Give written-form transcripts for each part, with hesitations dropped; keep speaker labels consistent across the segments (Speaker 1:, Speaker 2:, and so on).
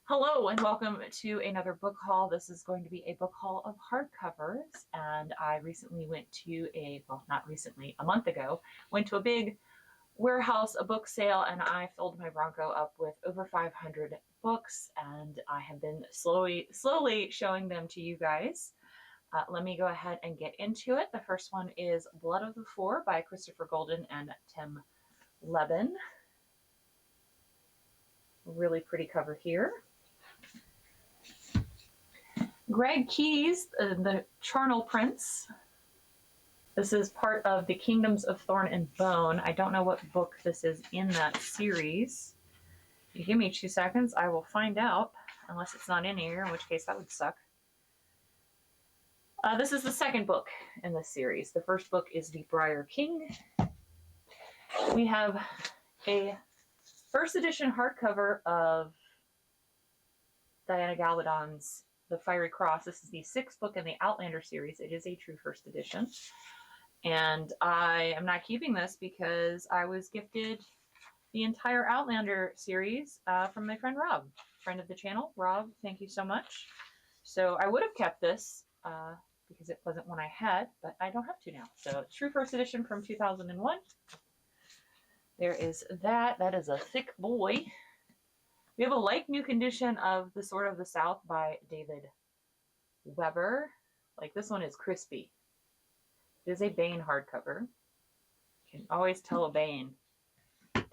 Speaker 1: Hello and welcome to another book haul. This is going to be a book haul of hardcovers, and I recently went to not recently, a month ago, went to a big warehouse, a book sale, and I filled my Bronco up with over 500 books, and I have been slowly showing them to you guys. Let me go ahead and get into it. The first one is Blood of the Four by Christopher Golden and Tim Leben. Really pretty cover here. Greg Keyes, the Charnel Prince. This is part of the Kingdoms of Thorn and Bone. I don't know what book this is in that series. If you give me 2 seconds, I will find out, unless it's not in here, in which case that would suck. This is the second book in this series. The first book is The Briar King. We have a first edition hardcover of Diana Gabaldon's The Fiery Cross. This is the 6th book in the Outlander series. It is a true first edition. And I am not keeping this because I was gifted the entire Outlander series from my friend Rob, friend of the channel. Rob, thank you so much. So I would have kept this because it wasn't one I had, but I don't have to now. So true first edition from 2001. There is that. That is a thick boy. We have a like new condition of The Sword of the South by David Weber. Like, this one is crispy. It is a Bane hardcover. You can always tell a Bane.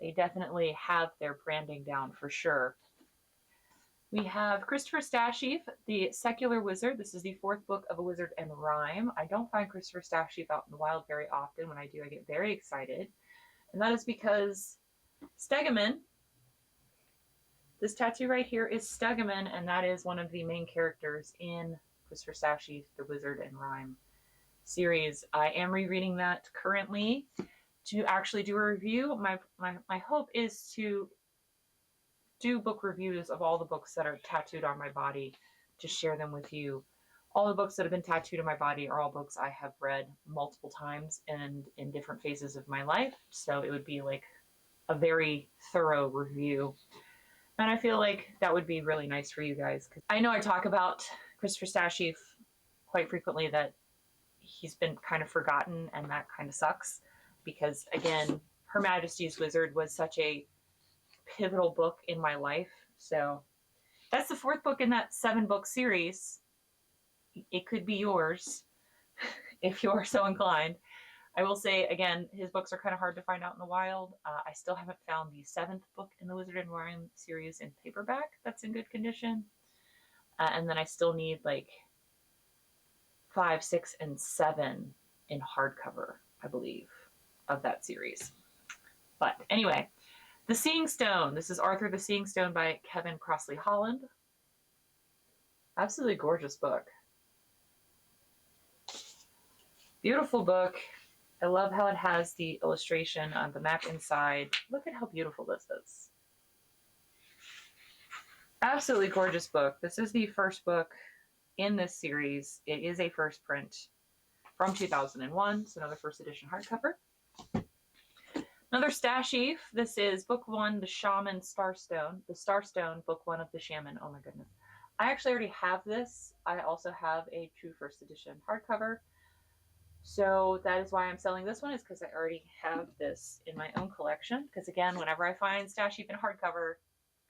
Speaker 1: They definitely have their branding down for sure. We have Christopher Stasheaf, The Secular Wizard. This is the 4th book of A Wizard and Rhyme. I don't find Christopher Stasheaf out in the wild very often. When I do, I get very excited. And that is because Stegeman, this tattoo right here is Stegeman, and that is one of the main characters in Christopher Stasheaf, The Wizard and Rhyme series. I am rereading that currently to actually do a review. My hope is to do book reviews of all the books that are tattooed on my body, to share them with you. All the books that have been tattooed on my body are all books I have read multiple times and in different phases of my life. So it would be like a very thorough review. And I feel like that would be really nice for you guys. Cause I know I talk about Christopher Stasheaf quite frequently, that he's been kind of forgotten, and that kind of sucks. Because again, Her Majesty's Wizard was such a pivotal book in my life. So that's the 4th book in that 7-book series. It could be yours if you are so inclined. I will say, again, his books are kind of hard to find out in the wild. I still haven't found the 7th book in the Wizard and Rhyme series in paperback that's in good condition. And then I still need like 5, 6, and 7 in hardcover, I believe, of that series. But anyway, The Seeing Stone. This is Arthur the Seeing Stone by Kevin Crossley Holland. Absolutely gorgeous book. Beautiful book. I love how it has the illustration on the map inside. Look at how beautiful this is. Absolutely gorgeous book. This is the first book in this series. It is a first print from 2001. It's another first edition hardcover. Another Stasheaf. This is book 1, The Shaman Starstone. The Starstone, book 1 of The Shaman. Oh my goodness. I actually already have this. I also have a true first edition hardcover. So that is why I'm selling this one, is because I already have this in my own collection. Because again, whenever I find Stasheaf in hardcover,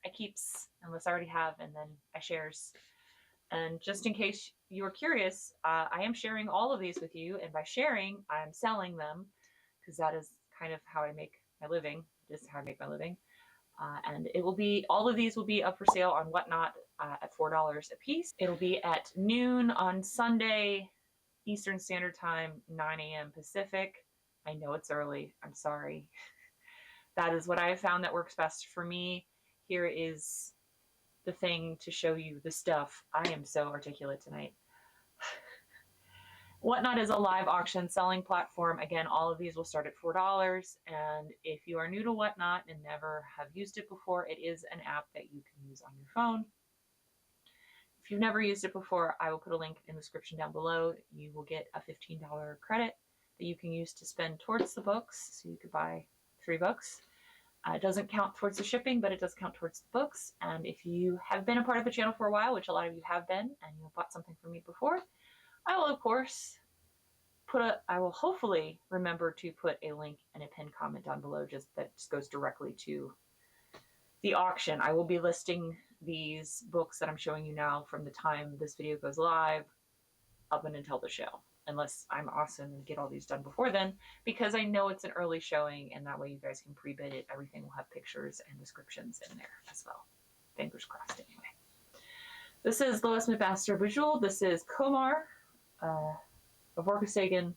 Speaker 1: I keeps, unless I already have, and then I shares. And just in case you are curious, I am sharing all of these with you. And by sharing, I'm selling them, because that is kind of how I make my living. Just how I make my living. And it will be, all of these will be up for sale on Whatnot at $4 a piece. It'll be at noon on Sunday, Eastern Standard Time, 9 a.m. Pacific. I know it's early. I'm sorry. That is what I have found that works best for me. Here is the thing to show you the stuff. I am so articulate tonight. Whatnot is a live auction selling platform. Again, all of these will start at $4. And if you are new to Whatnot and never have used it before, it is an app that you can use on your phone. If you've never used it before, I will put a link in the description down below. You will get a $15 credit that you can use to spend towards the books. So you could buy 3 books. It doesn't count towards the shipping, but it does count towards the books. And if you have been a part of the channel for a while, which a lot of you have been, and you have bought something from me before, I will, of course, I will hopefully remember to put a link and a pinned comment down below that just goes directly to the auction. I will be listing these books that I'm showing you now from the time this video goes live up and until the show, unless I'm awesome and get all these done before then, because I know it's an early showing, and that way you guys can pre-bid it. Everything will have pictures and descriptions in there as well. Fingers crossed anyway. This is Lois McMaster Visual. This is Comar, a Vorkosigan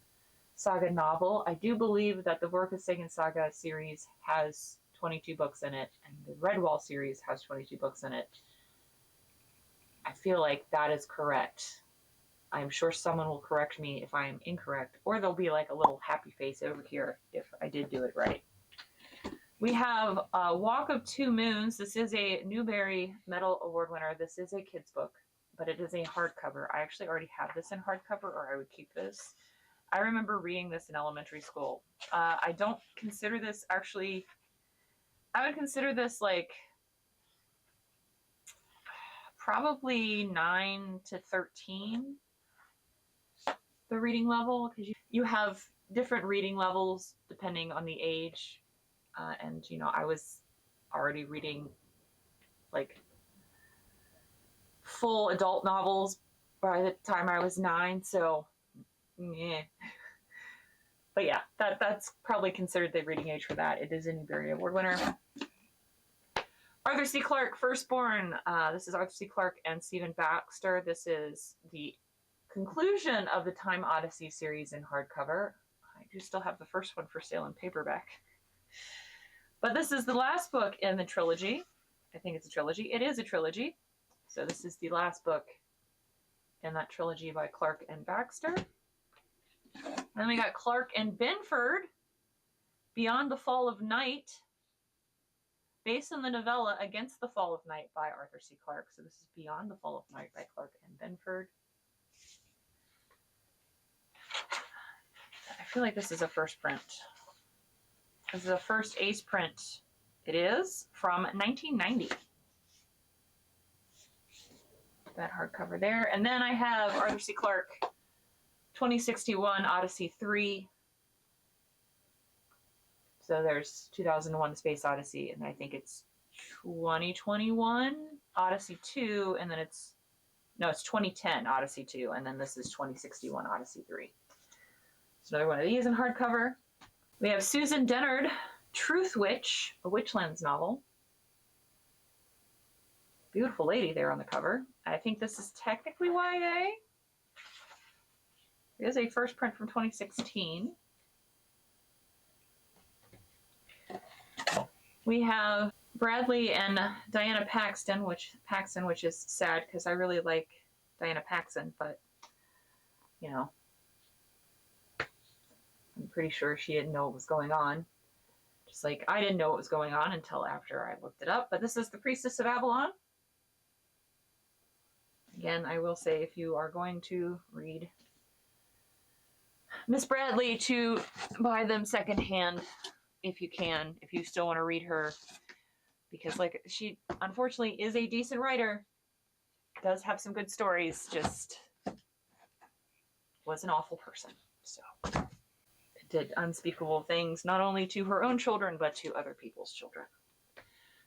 Speaker 1: Saga novel. I do believe that the Vorkosigan Saga series has 22 books in it, and the Redwall series has 22 books in it. I feel like that is correct. I'm sure someone will correct me if I am incorrect, or there'll be like a little happy face over here if I did do it right. We have Walk of Two Moons. This is a Newbery Medal Award winner. This is a kid's book, but it is a hardcover. I actually already have this in hardcover, or I would keep this. I remember reading this in elementary school. I don't consider this actually, I would consider this like probably 9 to 13, the reading level, because you have different reading levels depending on the age. And, you know, I was already reading like full adult novels by the time I was 9, so yeah. But yeah, that's probably considered the reading age for that. It is a Newbery Award winner. Arthur C. Clarke, Firstborn. This is Arthur C. Clarke and Stephen Baxter. This is the conclusion of the Time Odyssey series in hardcover. I do still have the first one for sale in paperback. But this is the last book in the trilogy. I think it's a trilogy. It is a trilogy. So this is the last book in that trilogy by Clarke and Baxter. Then we got Clarke and Binford, Beyond the Fall of Night, based on the novella Against the Fall of Night by Arthur C. Clarke. So this is Beyond the Fall of Night by Clarke and Binford. I feel like this is a first print. This is a first ace print. It is from 1990. That hardcover there. And then I have Arthur C. Clarke, 2061 Odyssey 3. So there's 2001 Space Odyssey, and I think it's 2021 Odyssey 2, and then it's 2010 Odyssey 2, and then this is 2061 Odyssey 3. It's another one of these in hardcover. We have Susan Dennard, Truth Witch, a Witchlands novel. Beautiful lady there on the cover. I think this is technically YA. It is a first print from 2016. We have Bradley and Diana Paxton, which is sad because I really like Diana Paxton, but you know, I'm pretty sure she didn't know what was going on. Just like I didn't know what was going on until after I looked it up. But this is the Priestess of Avalon. Again, I will say if you are going to read Miss Bradley, to buy them secondhand if you can, if you still want to read her, because like she unfortunately is a decent writer, does have some good stories, just was an awful person. So did unspeakable things not only to her own children but to other people's children.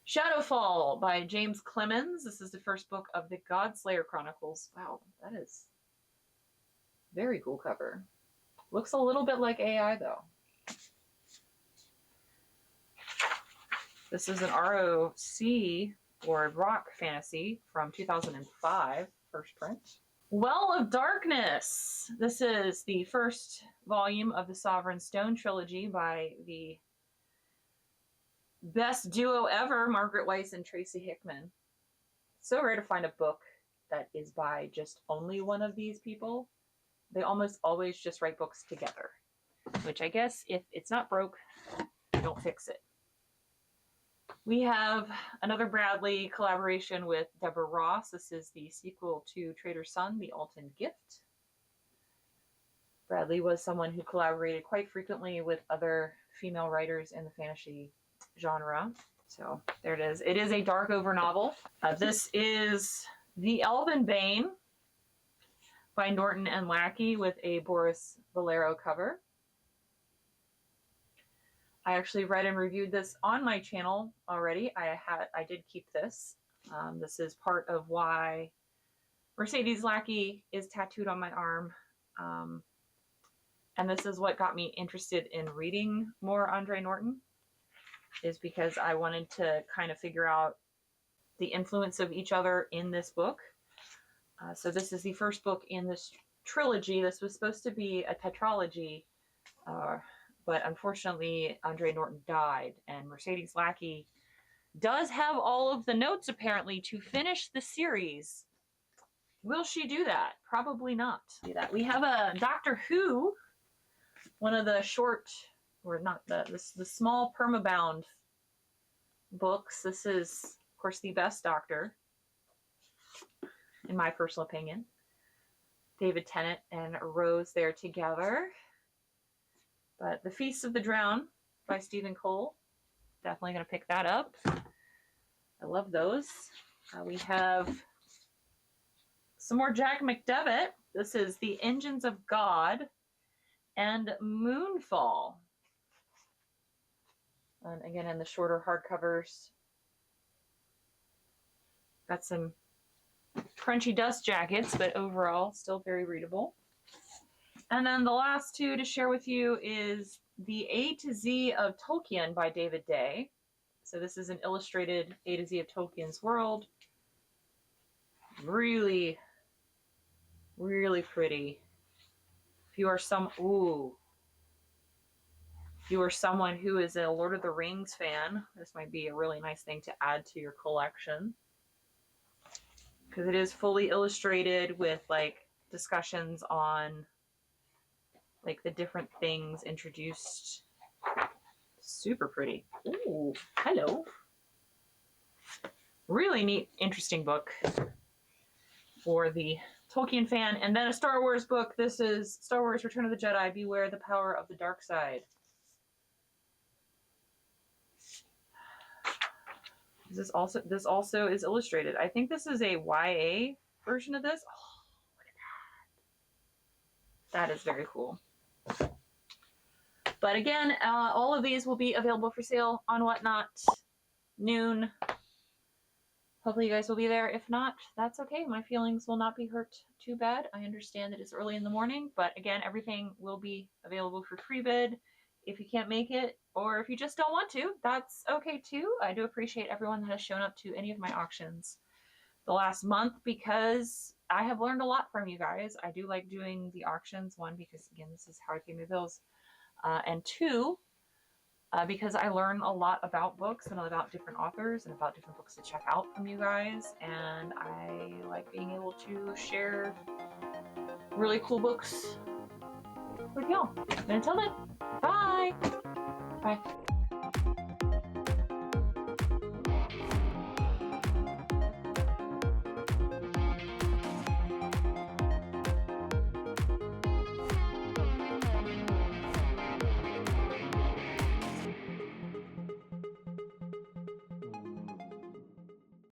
Speaker 1: Shadowfall by James Clemens. This is the first book of the Godslayer Chronicles. Wow, that is very cool cover. Looks a little bit like AI though. This is an ROC or rock fantasy from 2005, first print. Well of Darkness. This is the first volume of the Sovereign Stone trilogy by the best duo ever, Margaret Weiss and Tracy Hickman. It's so rare to find a book that is by just only one of these people. They almost always just write books together, which I guess if it's not broke, don't fix it. We have another Bradley collaboration with Deborah Ross. This is the sequel to Trader's Son, The Alton Gift. Bradley was someone who collaborated quite frequently with other female writers in the fantasy genre. So there it is. It is a Darkover novel. This is The Elvin Bane by Norton and Lackey with a Boris Valero cover. I actually read and reviewed this on my channel already. I did keep this. This is part of why Mercedes Lackey is tattooed on my arm. And this is what got me interested in reading more Andre Norton, is because I wanted to kind of figure out the influence of each other in this book. So this is the first book in this trilogy. This was supposed to be a tetralogy, but unfortunately Andre Norton died, and Mercedes Lackey does have all of the notes apparently to finish the series. Will she do that? Probably not. Do that. We have a Doctor Who, one of the short, or not the small permabound books. This is, of course, the best Doctor, in my personal opinion. David Tennant and Rose there together. But The Feast of the Drowned by Stephen Cole. Definitely going to pick that up. I love those. We have some more Jack McDevitt. This is The Engines of God and Moonfall. And again, in the shorter hardcovers. Got some crunchy dust jackets, but overall still very readable. And then the last two to share with you is The A to Z of Tolkien by David Day. So this is an illustrated A to Z of Tolkien's world. Really, really pretty. If you are someone who is a Lord of the Rings fan, this might be a really nice thing to add to your collection, because it is fully illustrated with like discussions on like the different things introduced. Super pretty. Ooh, hello. Really neat, interesting book for the Tolkien fan. And then a Star Wars book. This is Star Wars Return of the Jedi, Beware the Power of the Dark Side. This also is illustrated. I think this is a YA version of this. Oh, look at that. That is very cool. But again, all of these will be available for sale on Whatnot noon. Hopefully you guys will be there. If not, that's okay. My feelings will not be hurt too bad. I understand that it's early in the morning, but again, everything will be available for pre-bid if you can't make it, or if you just don't want to, that's okay too. I do appreciate everyone that has shown up to any of my auctions the last month, because I have learned a lot from you guys. I do like doing the auctions, one, because again, this is how I pay my bills, and two, because I learn a lot about books and about different authors and about different books to check out from you guys, and I like being able to share really cool books with y'all. And until then, bye! Bye.